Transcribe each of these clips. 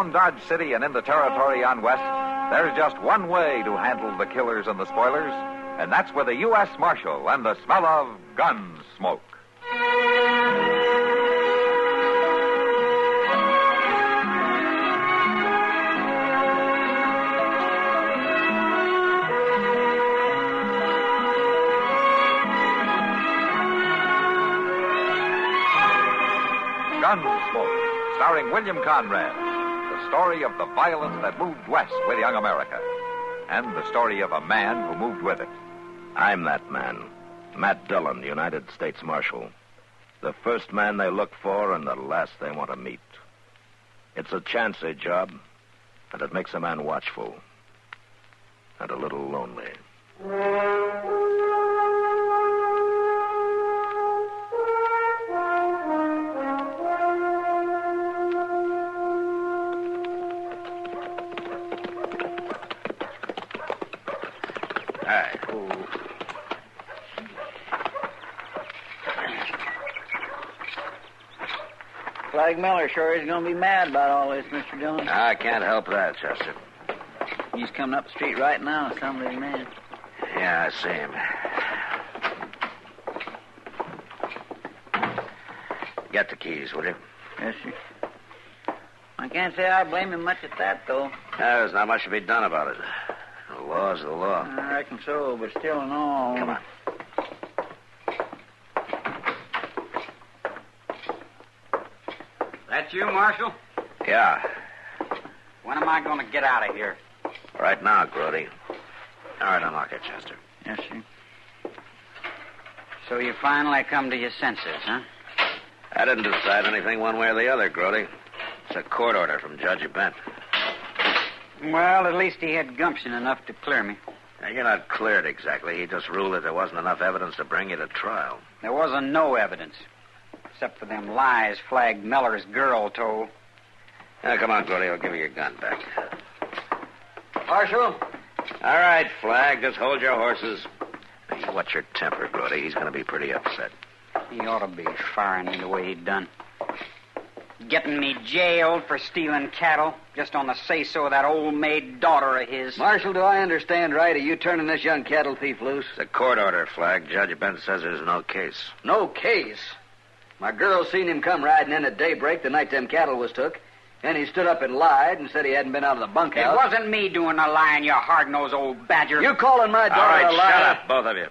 Around Dodge City and in the territory on west, there's just one way to handle the killers and the spoilers, and that's with a U.S. Marshal and the smell of Gunsmoke. Gunsmoke, starring William Conrad. The story of the violence that moved west with young America. And the story of a man who moved with it. I'm that man. Matt Dillon, United States Marshal. The first man they look for and the last they want to meet. It's a chancy job, and it makes a man watchful. And a little lonely. Flag Miller sure is going to be mad about all this, Mr. Dillon. I can't help that, Chester. He's coming up the street right now, some of his men. Yeah, I see him. Get the keys, will you? Yes, sir. I can't say I blame him much at that, though. There's not much to be done about it. The law's the law. I reckon so, but still and all... Come on. That you, Marshal? Yeah. When am I going to get out of here? Right now, Grody. All right, unlock it, Chester. Yes, sir. So you finally come to your senses, huh? I didn't decide anything one way or the other, Grody. It's a court order from Judge Bent. Well, at least he had gumption enough to clear me. Now, you're not cleared exactly. He just ruled that there wasn't enough evidence to bring you to trial. There wasn't no evidence. Except for them lies Flag Miller's girl told. Now, come on, Grody. I'll give you your gun back. Marshal? All right, Flag. Just hold your horses. Now, you watch your temper, Grody. He's going to be pretty upset. He ought to be firing me the way he done. Getting me jailed for stealing cattle just on the say-so of that old maid daughter of his. Marshal, do I understand right? Are you turning this young cattle thief loose? It's a court order, Flag. Judge Bent says there's no case. No case? My girl seen him come riding in at daybreak the night them cattle was took. And he stood up and lied and said he hadn't been out of the bunkhouse. It wasn't me doing the lying, you hard-nosed old badger. You calling my daughter All right, a liar? shut up, both of you.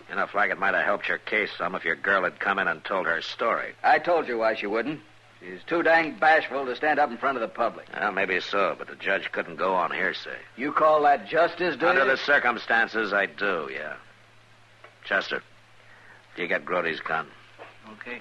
You know, Flag, it might have helped your case some if your girl had come in and told her story. I told you why she wouldn't. She's too dang bashful to stand up in front of the public. Well, maybe so, but the judge couldn't go on hearsay. You call that justice, do Under you? the circumstances, I do, yeah. Chester, do you get Grody's gun? Okay.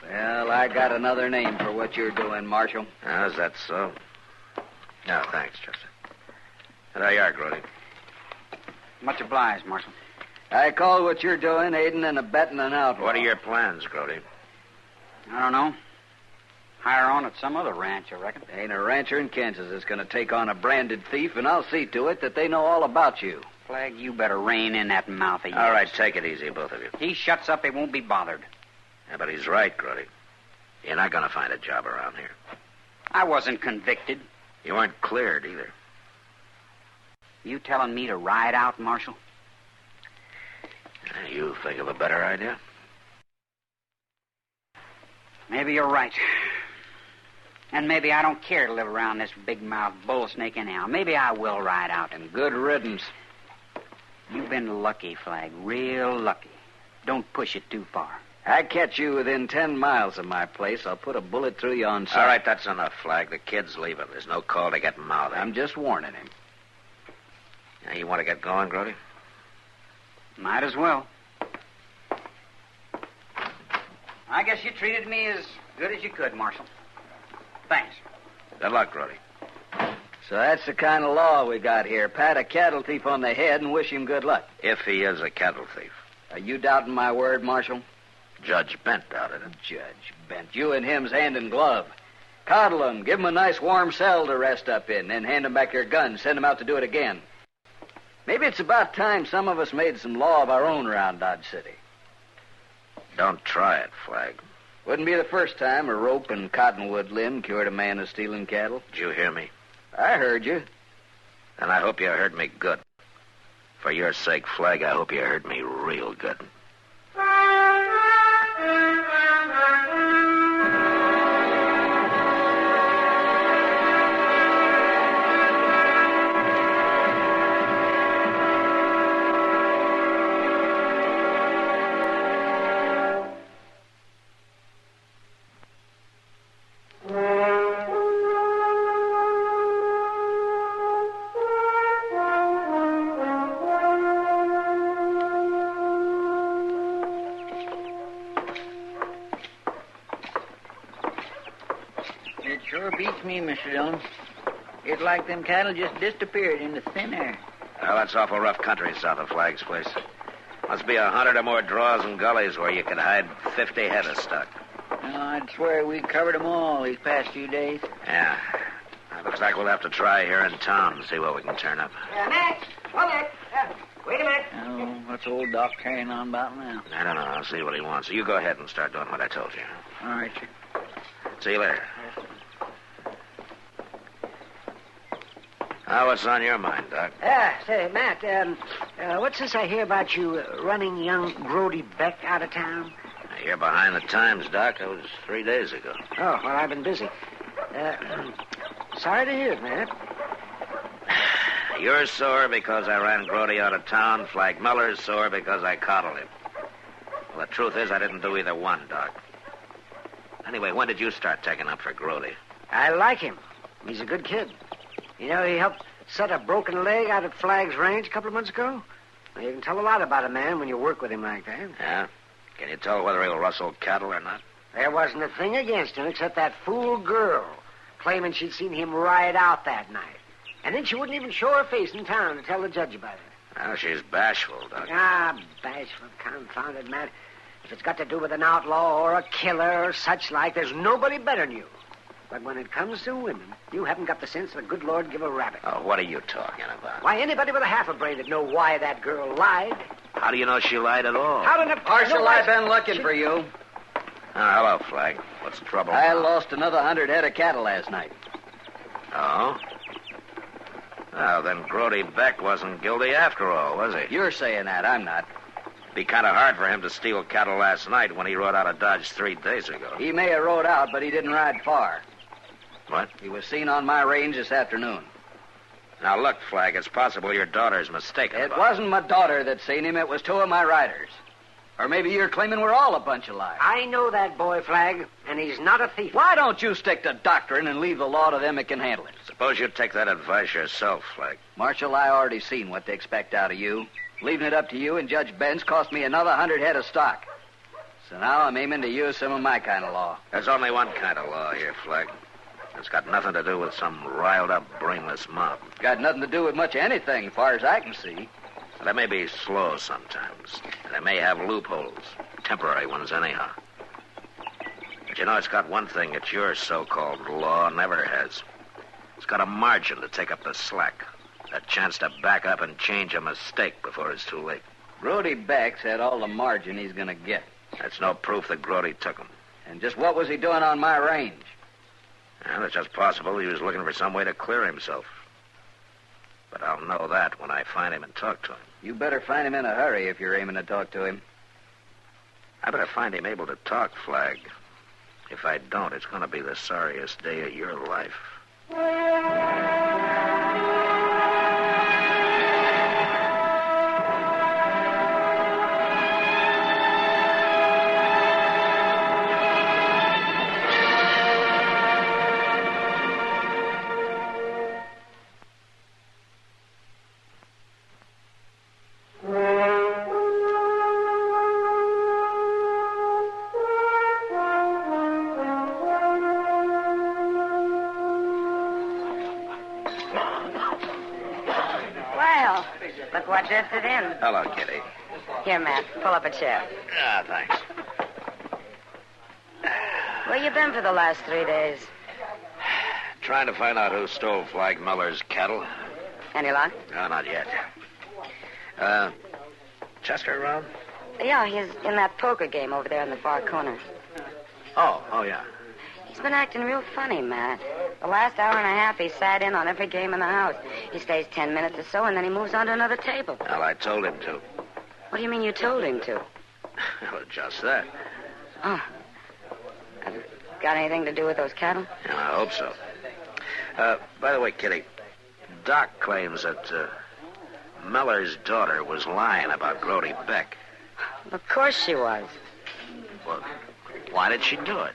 Well, I got another name for what you're doing, Marshal. Is that so? No, thanks, Chester. There you are, Grody. Much obliged, Marshal. I call what you're doing aiding and abetting an outlaw. What are your plans, Grody? I don't know. Hire on at some other ranch, I reckon. Ain't a rancher in Kansas that's going to take on a branded thief, and I'll see to it that they know all about you. Flag, you better rein in that mouth of yours. All right, take it easy, both of you. He shuts up, he won't be bothered. Yeah, but he's right, Grody. You're not going to find a job around here. I wasn't convicted. You weren't cleared, either. You telling me to ride out, Marshal? You think of a better idea? Maybe you're right. And maybe I don't care to live around this big-mouthed bull snake anyhow. Maybe I will ride out. And good riddance. You've been lucky, Flag. Real lucky. Don't push it too far. I catch you within 10 miles of my place, I'll put a bullet through you on sight. All right, that's enough, Flag. The kid's leaving. There's no call to get mouthy. I'm just warning him. Now, you want to get going, Grody? Might as well. I guess you treated me as good as you could, Marshal. Thanks. Good luck, Grody. So that's the kind of law we got here. Pat a cattle thief on the head and wish him good luck. If he is a cattle thief. Are you doubting my word, Marshal? Judge Bent doubted it. Judge Bent. You and him's hand in glove. Coddle him, give him a nice warm cell to rest up in, then hand him back your gun, send him out to do it again. Maybe it's about time some of us made some law of our own around Dodge City. Don't try it, Flag. Wouldn't be the first time a rope and cottonwood limb cured a man of stealing cattle. Did you hear me? I heard you. And I hope you heard me good. For your sake, Flag, I hope you heard me real good. It sure beats me, Mr. Dillon. It's like them cattle just disappeared into thin air. Well, that's awful rough country south of Flag's place. Must be 100 or more draws and gullies where you could hide 50 head of stock. I'd swear we covered them all these past few days. Yeah. Looks like we'll have to try here in town and see what we can turn up. Matt! Oh, Matt! Wait a minute. Oh, what's old Doc carrying on about now? I don't know. I'll see what he wants. So you go ahead and start doing what I told you. All right, sir. See you later. Now, what's on your mind, Doc? Say, Matt, what's this I hear about you running young Grody Beck out of town? You're behind the times, Doc. That was 3 days ago. Oh, well, I've been busy. Sorry to hear it, Matt. You're sore because I ran Grody out of town. Flag Miller's sore because I coddled him. Well, the truth is I didn't do either one, Doc. Anyway, when did you start taking up for Grody? I like him. He's a good kid. You know, he helped set a broken leg out at Flag's range a couple of months ago. Well, you can tell a lot about a man when you work with him like that. Yeah? Can you tell whether he'll rustle cattle or not? There wasn't a thing against him except that fool girl claiming she'd seen him ride out that night. And then she wouldn't even show her face in town to tell the judge about it. Well, she's bashful, Doc. Ah, bashful, confounded man. If it's got to do with an outlaw or a killer or such like, there's nobody better than you. But when it comes to women, you haven't got the sense the good Lord give a rabbit. Oh, what are you talking about? Why, anybody with a half a brain would know why that girl lied. How do you know she lied at all? How did it... Marshal, I've been looking for you. Oh, hello, Flag. What's the trouble? I lost another 100 head of cattle last night. Oh? Well, then Grody Beck wasn't guilty after all, was he? You're saying that. I'm not. Be kind of hard for him to steal cattle last night when he rode out of Dodge 3 days ago. He may have rode out, but he didn't ride far. What? He was seen on my range this afternoon. Now, look, Flag, it's possible your daughter's mistaken. It wasn't my daughter that seen him. It was two of my riders. Or maybe you're claiming we're all a bunch of liars. I know that boy, Flag, and he's not a thief. Why don't you stick to doctrine and leave the law to them that can handle it? Suppose you take that advice yourself, Flag. Marshal, I already seen what they expect out of you. Leaving it up to you and Judge Benz cost me another 100 head of stock. So now I'm aiming to use some of my kind of law. There's only one kind of law here, Flag. It's got nothing to do with some riled-up, brainless mob. Got nothing to do with much of anything, as far as I can see. They may be slow sometimes. They may have loopholes. Temporary ones, anyhow. But you know, it's got one thing that your so-called law never has. It's got a margin to take up the slack. A chance to back up and change a mistake before it's too late. Grody Beck's had all the margin he's going to get. That's no proof that Grody took him. And just what was he doing on my range? Well, it's just possible he was looking for some way to clear himself. But I'll know that when I find him and talk to him. You better find him in a hurry if you're aiming to talk to him. I better find him able to talk, Flag. If I don't, it's going to be the sorriest day of your life. Look what drifted in. Hello, Kitty. Here, Matt, pull up a chair. Ah, thanks. Where you been for the last 3 days? Trying to find out who stole Flag Miller's cattle. Any luck? No, not yet. Chester around? Yeah, he's in that poker game over there in the far corner. Oh, yeah. He's been acting real funny, Matt. The last hour and a half, he sat in on every game in the house. He stays 10 minutes or so, and then he moves on to another table. Well, I told him to. What do you mean you told him to? Well, just that. Oh. Got anything to do with those cattle? Yeah, I hope so. By the way, Kitty, Doc claims that Miller's daughter was lying about Grody Beck. Of course she was. Well, why did she do it?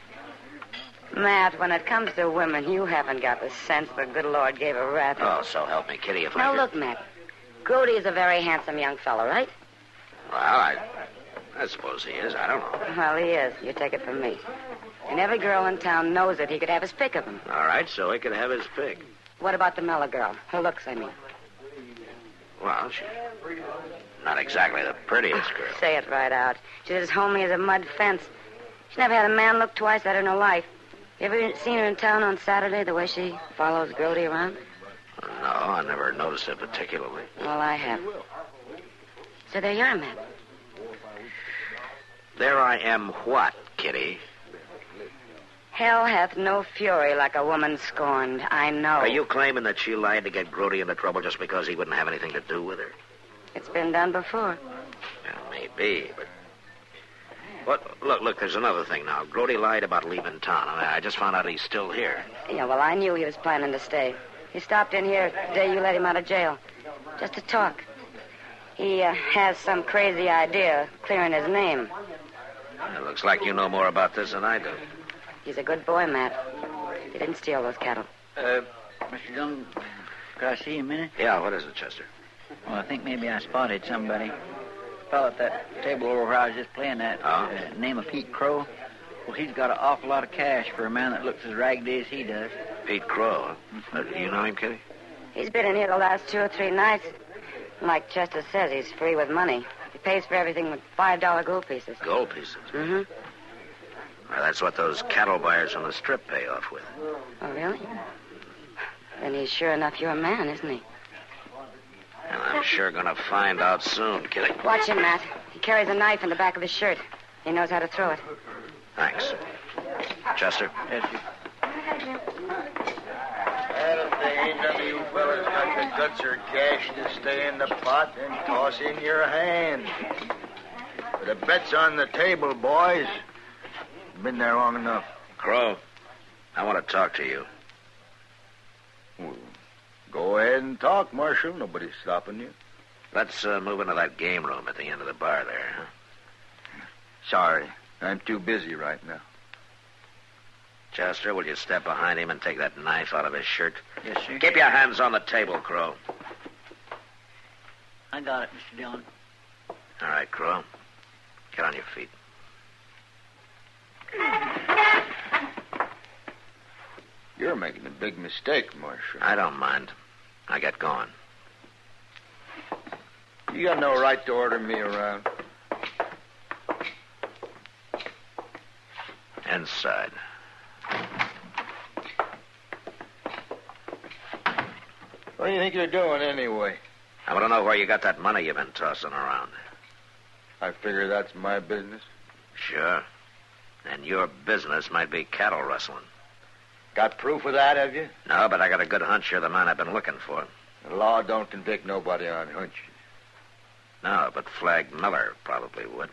Matt, when it comes to women, you haven't got the sense the good Lord gave a rat. Oh, so help me, Kitty, if Now, I look, Matt. Grody is a very handsome young fellow, right? Well, I suppose he is. I don't know. Well, he is. You take it from me. And every girl in town knows it. He could have his pick of them. All right, so he could have his pick. What about the Miller girl? Her looks, I mean. Well, she's not exactly the prettiest girl. Say it right out. She's as homely as a mud fence. She's never had a man look twice at her in her life. You ever seen her in town on Saturday, the way she follows Grody around? No, I never noticed it particularly. Well, I have. So there you are, Matt. There I am what, Kitty? Hell hath no fury like a woman scorned. I know. Are you claiming that she lied to get Grody into trouble just because he wouldn't have anything to do with her? It's been done before. Well, maybe, but... Look, there's another thing now. Grody lied about leaving town. I just found out he's still here. Yeah, well, I knew he was planning to stay. He stopped in here the day you let him out of jail. Just to talk. He has some crazy idea of clearing his name. It looks like you know more about this than I do. He's a good boy, Matt. He didn't steal those cattle. Mr. Dillon, could I see you a minute? Yeah, what is it, Chester? Well, I think maybe I spotted somebody. Fella at that table over where I was just playing that. Oh? Name of Pete Crow. Well, he's got an awful lot of cash for a man that looks as raggedy as he does. Pete Crow, huh? You know him, Kitty? He's been in here the last 2 or 3 nights. Like Chester says, he's free with money. He pays for everything with $5 gold pieces. Gold pieces? Mm-hmm. Well, that's what those cattle buyers on the strip pay off with. Oh, really? Then he's sure enough your man, isn't he? And I'm sure going to find out soon, Kitty. Watch him, Matt. He carries a knife in the back of his shirt. He knows how to throw it. Thanks. Chester? Yes, sir. Well, if they ain't none of you fellas got the guts or cash to stay in the pot, then toss in your hand. But the bet's on the table, boys. Been there long enough. Crow, I want to talk to you. Well, go ahead and talk, Marshal. Nobody's stopping you. Let's move into that game room at the end of the bar there, huh? Sorry, I'm too busy right now. Chester, will you step behind him and take that knife out of his shirt? Yes, sir. Keep your hands on the table, Crow. I got it, Mr. Dillon. All right, Crow. Get on your feet. You're making a big mistake, Marshal. I don't mind. I get going. You got no right to order me around. Inside. What do you think you're doing anyway? I want to know where you got that money you've been tossing around. I figure that's my business. Sure. And your business might be cattle rustling. Got proof of that, have you? No, but I got a good hunch you're the man I've been looking for. The law don't convict nobody on hunches. No, but Flag Miller probably would.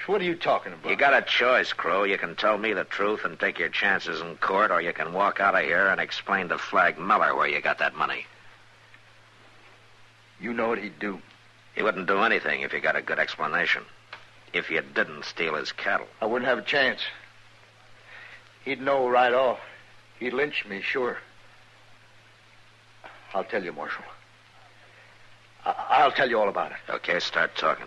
So what are you talking about? You got a choice, Crow. You can tell me the truth and take your chances in court, or you can walk out of here and explain to Flag Miller where you got that money. You know what he'd do. He wouldn't do anything if you got a good explanation. If you didn't steal his cattle. I wouldn't have a chance. He'd know right off. He'd lynch me, sure. I'll tell you, Marshal. I'll tell you all about it. Okay, start talking.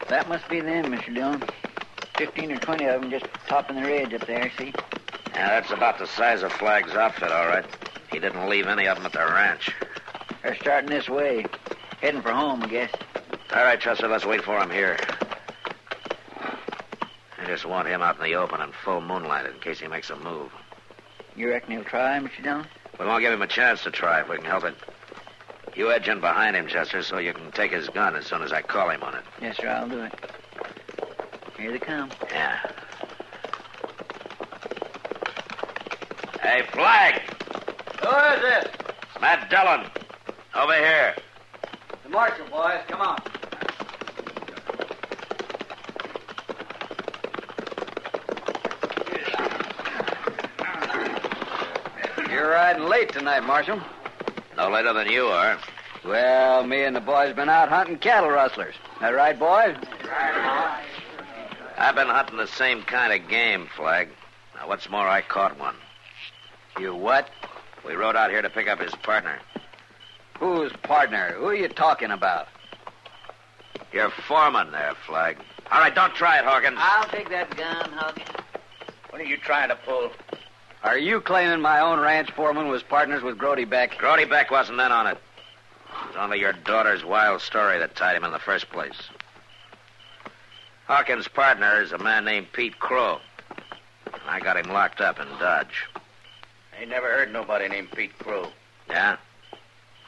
That must be them, Mr. Dillon. 15 or 20 of them just topping the ridge up there, see? Yeah, that's about the size of Flag's outfit, all right. He didn't leave any of them at the ranch. They're starting this way. Heading for home, I guess. All right, Chester, let's wait for him here. I just want him out in the open in full moonlight in case he makes a move. You reckon he'll try, Mr. Dillon? We won't give him a chance to try if we can help it. You edge in behind him, Chester, so you can take his gun as soon as I call him on it. Yes, sir, I'll do it. Here they come. Yeah. Hey, Flag! Who is this? It's Matt Dillon. Over here. The marshal, boys. Come on. You're riding late tonight, Marshal. No later than you are. Well, me and the boys been out hunting cattle rustlers. That right, boys? I've been hunting the same kind of game, Flag. Now, what's more, I caught one. You what? We rode out here to pick up his partner. Whose partner? Who are you talking about? Your foreman there, Flag. All right, don't try it, Hawkins. I'll take that gun, Hawkins. What are you trying to pull? Are you claiming my own ranch foreman was partners with Grody Beck? Grody Beck wasn't in on it. It was only your daughter's wild story that tied him in the first place. Hawkins' partner is a man named Pete Crow. And I got him locked up in Dodge. I ain't never heard nobody named Pete Crow. Yeah?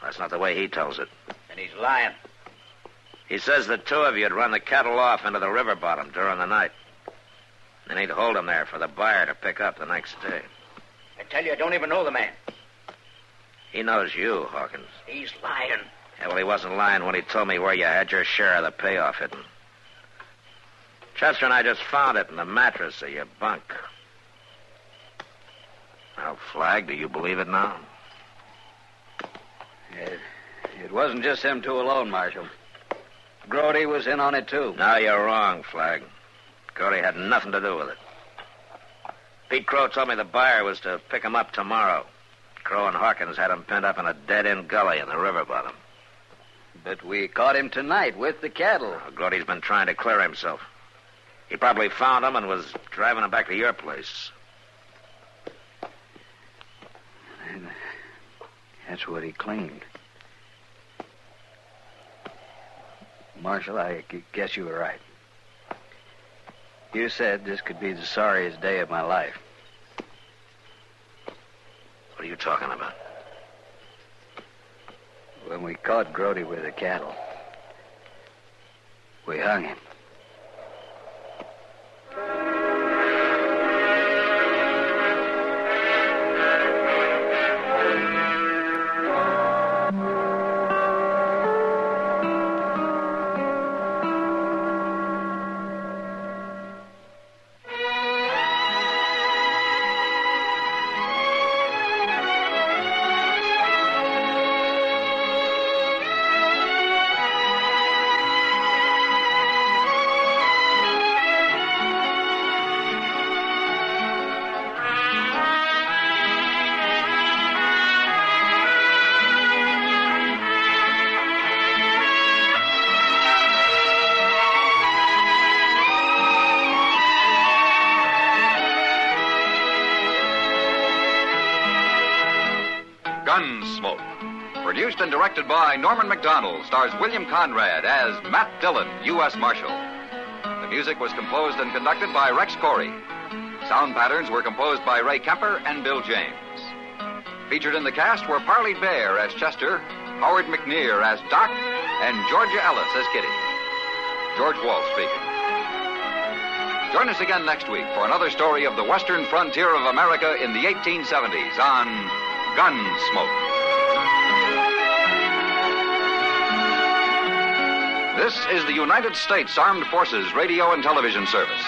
That's not the way he tells it. And he's lying. He says the two of you'd run the cattle off into the river bottom during the night. Then he'd hold them there for the buyer to pick up the next day. I tell you, I don't even know the man. He knows you, Hawkins. He's lying. Yeah, well, he wasn't lying when he told me where you had your share of the payoff hidden. Chester and I just found it in the mattress of your bunk. Well, Flag, do you believe it now? It wasn't just them two alone, Marshal. Grody was in on it, too. No, you're wrong, Flag. Grody had nothing to do with it. Pete Crow told me the buyer was to pick him up tomorrow. Crow and Hawkins had him pinned up in a dead-end gully in the river bottom. But we caught him tonight with the cattle. Well, Grody's been trying to clear himself. He probably found him and was driving him back to your place. And that's what he claimed. Marshal, I guess you were right. You said this could be the sorriest day of my life. What are you talking about? When we caught Grody with the cattle, we hung him. Gunsmoke. Produced and directed by Norman Macdonnell, stars William Conrad as Matt Dillon, U.S. Marshal. The music was composed and conducted by Rex Corey. Sound patterns were composed by Ray Kemper and Bill James. Featured in the cast were Parley Bear as Chester, Howard McNear as Doc, and Georgia Ellis as Kitty. George Walsh speaking. Join us again next week for another story of the western frontier of America in the 1870s on Gunsmoke. This is the United States Armed Forces Radio and Television Service.